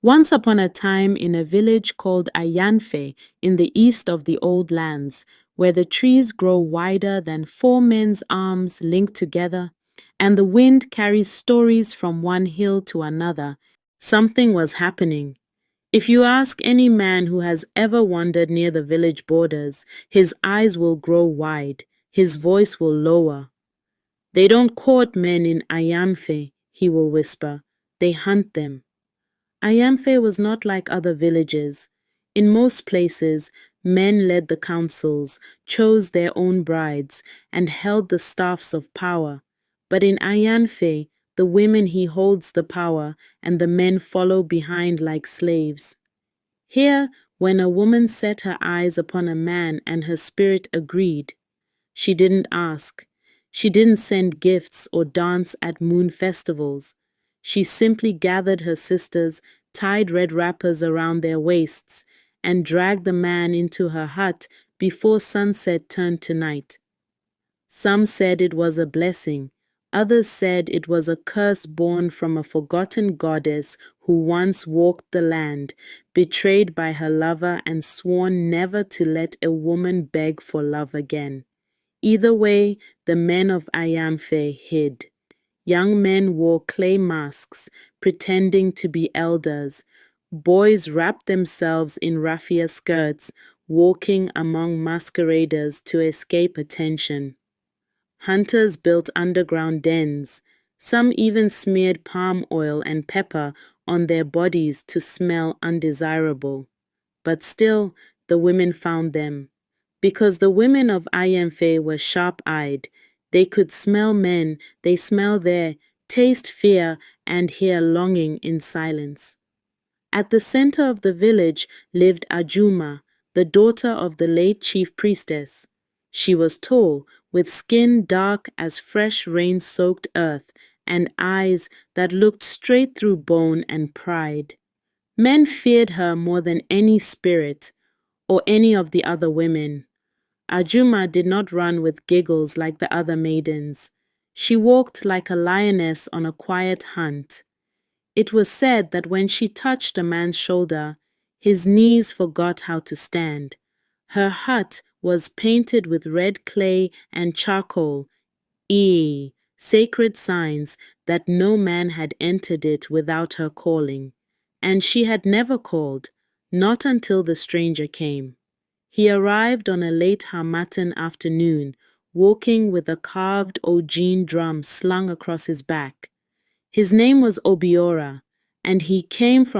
Once upon a time, in a village called Ayanfe, in the east of the old lands, where the trees grow wider than four men's arms linked together, and the wind carries stories from one hill to another, something was happening. If you ask any man who has ever wandered near the village borders, his eyes will grow wide, his voice will lower. They don't court men in Ayanfe, he will whisper. They hunt them. Ayamfe was not like other villages. In most places, men led the councils, chose their own brides, and held the staffs of power. But in Ayanfe, the women he holds the power, and the men follow behind like slaves. Here, when a woman set her eyes upon a man and her spirit agreed, she didn't ask. She didn't send gifts or dance at moon festivals. She simply gathered her sisters, tied red wrappers around their waists, and dragged the man into her hut before sunset turned to night. Some said it was a blessing. Others said it was a curse born from a forgotten goddess who once walked the land, betrayed by her lover and sworn never to let a woman beg for love again. Either way, the men of Ayamfe hid. Young men wore clay masks, pretending to be elders. Boys wrapped themselves in raffia skirts, walking among masqueraders to escape attention. Hunters built underground dens. Some even smeared palm oil and pepper on their bodies to smell undesirable. But still, the women found them. Because the women of Ayamfe were sharp-eyed, they could smell men, they smell there, taste fear, and hear longing in silence. At the center of the village lived Ajuma, the daughter of the late chief priestess. She was tall, with skin dark as fresh rain-soaked earth, and eyes that looked straight through bone and pride. Men feared her more than any spirit, or any of the other women. Ajuma did not run with giggles like the other maidens. She walked like a lioness on a quiet hunt. It was said that when she touched a man's shoulder, his knees forgot how to stand. Her hut was painted with red clay and charcoal, sacred signs that no man had entered it without her calling. And she had never called, not until the stranger came. He arrived on a late Harmattan afternoon, walking with a carved Ojin drum slung across his back. His name was Obiora, and he came from